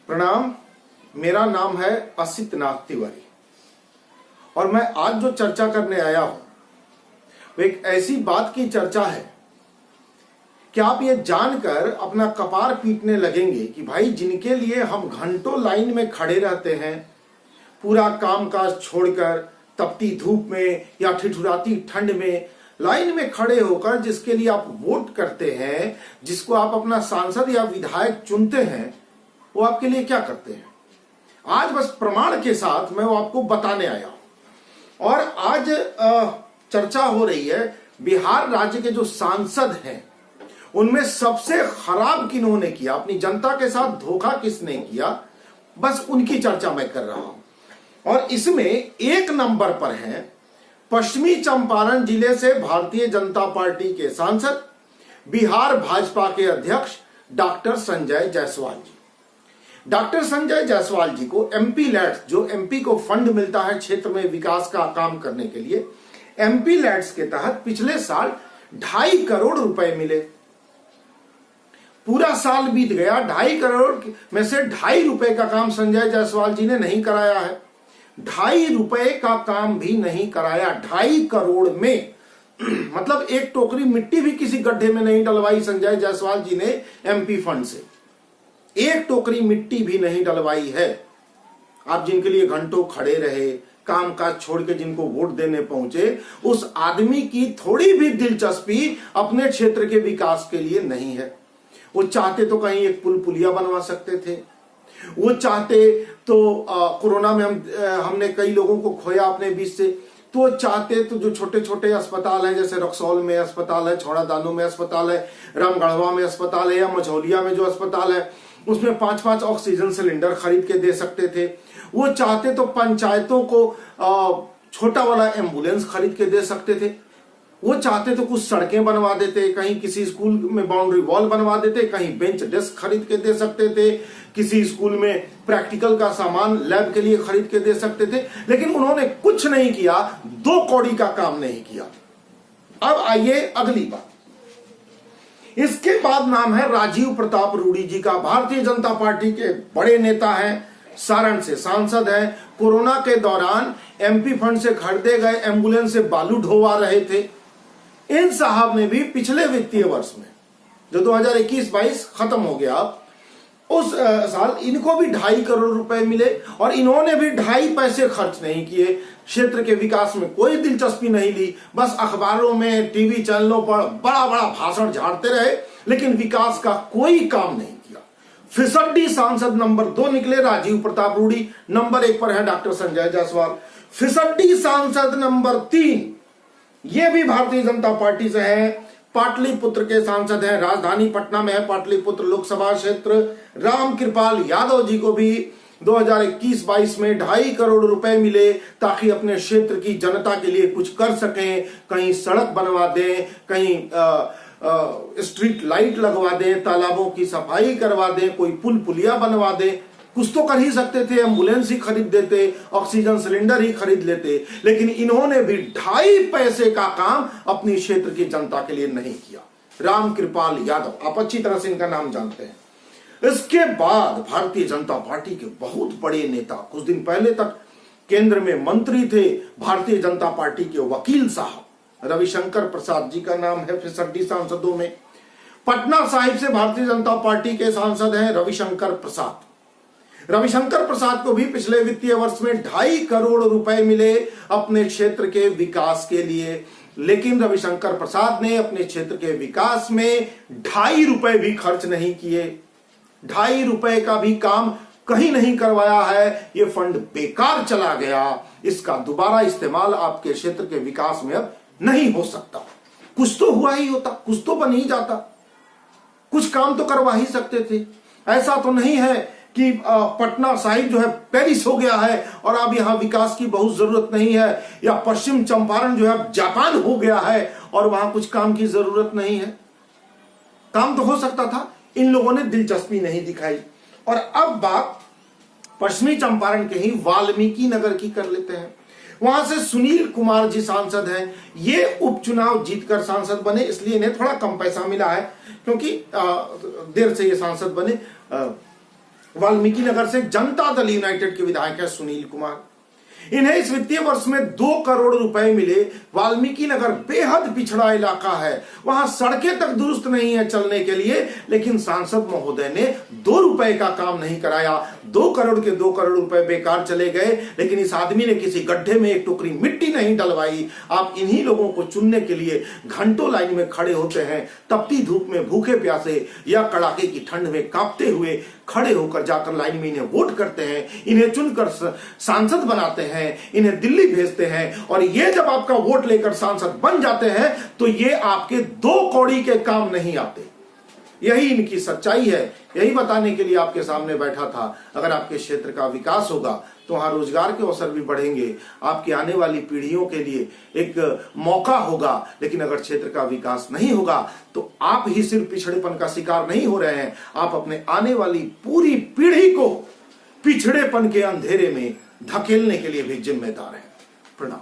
प्रणाम। मेरा नाम है असित नाथ तिवारी और मैं आज जो चर्चा करने आया हूं वो एक ऐसी बात की चर्चा है कि आप ये जानकर अपना कपार पीटने लगेंगे कि भाई जिनके लिए हम घंटों लाइन में खड़े रहते हैं, पूरा कामकाज छोड़कर तपती धूप में या ठिठुराती ठंड में लाइन में खड़े होकर जिसके लिए आप वोट करते हैं, जिसको आप अपना सांसद या विधायक चुनते हैं, वो आपके लिए क्या करते हैं। आज बस प्रमाण के साथ मैं वो आपको बताने आया हूं। और आज चर्चा हो रही है बिहार राज्य के जो सांसद हैं उनमें सबसे खराब किन्होंने किया, अपनी जनता के साथ धोखा किसने किया, बस उनकी चर्चा मैं कर रहा हूं। और इसमें एक नंबर पर है पश्चिमी चंपारण जिले से भारतीय जनता पार्टी के सांसद, बिहार भाजपा के अध्यक्ष डॉक्टर संजय जायसवाल जी। डॉक्टर संजय जायसवाल जी को एमपी लैट्स, जो एमपी को फंड मिलता है क्षेत्र में विकास का काम करने के लिए, एमपी लैट्स के तहत पिछले साल 2.5 करोड़ रुपए मिले। पूरा साल बीत गया, 2.5 करोड़ में से 2.5 रुपए का काम संजय जायसवाल जी ने नहीं कराया है। 2.5 रुपए का काम भी नहीं कराया। 2.5 करोड़ में मतलब एक टोकरी मिट्टी भी किसी गड्ढे में नहीं डलवाई संजय जायसवाल जी ने एमपी फंड से। एक टोकरी मिट्टी भी नहीं डलवाई है। आप जिनके लिए घंटों खड़े रहे, काम काज छोड़ के जिनको वोट देने पहुंचे, उस आदमी की थोड़ी भी दिलचस्पी अपने क्षेत्र के विकास के लिए नहीं है। वो चाहते तो कहीं एक पुल पुलिया बनवा सकते थे, वो चाहते तो कोरोना में हमने कई लोगों को खोया अपने बीच से, तो चाहते तो जो छोटे छोटे अस्पताल हैं, जैसे रक्सौल में अस्पताल है, छौड़ा दानो में अस्पताल है, रामगढ़वा में अस्पताल है, या मझौलिया में जो अस्पताल है उसमें 5-5 ऑक्सीजन सिलेंडर खरीद के दे सकते थे। वो चाहते तो पंचायतों को छोटा वाला एम्बुलेंस खरीद के दे सकते थे। वो चाहते तो कुछ सड़कें बनवा देते, कहीं किसी स्कूल में बाउंड्री वॉल बनवा देते, कहीं बेंच डेस्क खरीद के दे सकते थे, किसी स्कूल में प्रैक्टिकल का सामान लैब के लिए खरीद के दे सकते थे। लेकिन उन्होंने कुछ नहीं किया, 2 कौड़ी का काम नहीं किया। अब आइए अगली बात। इसके बाद नाम है राजीव प्रताप रूडी जी का। भारतीय जनता पार्टी के बड़े नेता हैं, सारण से सांसद हैं। कोरोना के दौरान एमपी फंड से खरीदे गए एम्बुलेंस से बालू ढोवा रहे थे। इन साहब ने भी पिछले वित्तीय वर्ष में, जो 2021-22 खत्म हो गया, उस साल इनको भी 2.5 करोड़ रुपए मिले और इन्होंने भी 2.5 पैसे खर्च नहीं किए। क्षेत्र के विकास में कोई दिलचस्पी नहीं ली, बस अखबारों में, टीवी चैनलों पर बड़ा बड़ा भाषण झाड़ते रहे, लेकिन विकास का कोई काम नहीं किया। फिसड्डी सांसद नंबर 2 निकले राजीव प्रताप रूडी, नंबर 1 पर है डॉक्टर संजय जायसवाल। फिसड्डी सांसद नंबर 3, ये भी भारतीय जनता पार्टी से है, पाटलिपुत्र के सांसद हैं, राजधानी पटना में है पाटलिपुत्र लोकसभा क्षेत्र। रामकृपाल यादव जी को भी 2021-22 में 2.5 करोड़ रुपए मिले ताकि अपने क्षेत्र की जनता के लिए कुछ कर सकें, कहीं सड़क बनवा दें, कहीं स्ट्रीट लाइट लगवा दें, तालाबों की सफाई करवा दें, कोई पुल पुलिया बनवा दें। कुछ तो कर ही सकते थे, एम्बुलेंस ही खरीद देते, ऑक्सीजन सिलेंडर ही खरीद लेते, लेकिन इन्होंने भी 2.5 पैसे का काम अपनी क्षेत्र की जनता के लिए नहीं किया। रामकृपाल यादव, आप अच्छी तरह से इनका नाम जानते हैं। इसके बाद भारतीय जनता पार्टी के बहुत बड़े नेता, कुछ दिन पहले तक केंद्र में मंत्री थे, भारतीय जनता पार्टी के वकील साहब रविशंकर प्रसाद जी का नाम है फिसड्डी सांसदों में। पटना साहिब से भारतीय जनता पार्टी के सांसद हैं रविशंकर प्रसाद। रविशंकर प्रसाद को भी पिछले वित्तीय वर्ष में 2.5 करोड़ रुपए मिले अपने क्षेत्र के विकास के लिए, लेकिन रविशंकर प्रसाद ने अपने क्षेत्र के विकास में 2.5 रुपए भी खर्च नहीं किए। 2.5 रुपए का भी काम कहीं नहीं करवाया है। ये फंड बेकार चला गया, इसका दोबारा इस्तेमाल आपके क्षेत्र के विकास में अब नहीं हो सकता। कुछ तो हुआ ही होता, कुछ तो बन ही जाता, कुछ काम तो करवा ही सकते थे। ऐसा तो नहीं है कि पटना साहिब जो है पेरिस हो गया है और अब यहां विकास की बहुत जरूरत नहीं है, या पश्चिम चंपारण जो है जापान हो गया है और वहां कुछ काम की जरूरत नहीं है। काम तो हो सकता था, इन लोगों ने दिलचस्पी नहीं दिखाई। और अब बात पश्चिमी चंपारण के ही वाल्मीकि नगर की कर लेते हैं। वहां से सुनील कुमार जी सांसद हैं। ये उपचुनाव जीतकर सांसद बने, इसलिए इन्हें थोड़ा कम पैसा मिला है, क्योंकि देर से ये सांसद बने। वाल्मीकि नगर से जनता दल यूनाइटेड के विधायक है सुनील कुमार। इन्हें इस वित्तीय वर्ष में 2 करोड़ रुपए मिले। वाल्मीकि नगर बेहद पिछड़ा इलाका है, वहां सड़कें तक दुरुस्त नहीं है चलने के लिए, लेकिन सांसद महोदय ने 2 रुपए का काम नहीं कराया। 2 करोड़ के 2 करोड़ रुपए बेकार चले गए, लेकिन इस आदमी ने किसी गड्ढे में एक टोकरी मिट्टी नहीं डलवाई। आप इन्हीं लोगों को चुनने के लिए घंटों लाइन में खड़े होते हैं, तपती धूप में भूखे प्यासे या कड़ाके की ठंड में कांपते हुए खड़े होकर जाकर लाइन में इन्हें वोट करते हैं, इन्हें चुनकर सांसद बनाते हैं, इन्हें दिल्ली भेजते हैं, और ये जब आपका वोट लेकर सांसद बन जाते हैं तो ये आपके 2 कौड़ी के काम नहीं आते। यही इनकी सच्चाई है, यही बताने के लिए आपके सामने बैठा था। अगर आपके क्षेत्र का विकास होगा तो वहां रोजगार के अवसर भी बढ़ेंगे, आपकी आने वाली पीढ़ियों के लिए एक मौका होगा। लेकिन अगर क्षेत्र का विकास नहीं होगा तो आप ही सिर्फ पिछड़ेपन का शिकार नहीं हो रहे हैं, आप अपने आने वाली पूरी पीढ़ी को पिछड़ेपन के अंधेरे में धकेलने के लिए भी जिम्मेदार हैं। प्रणाम।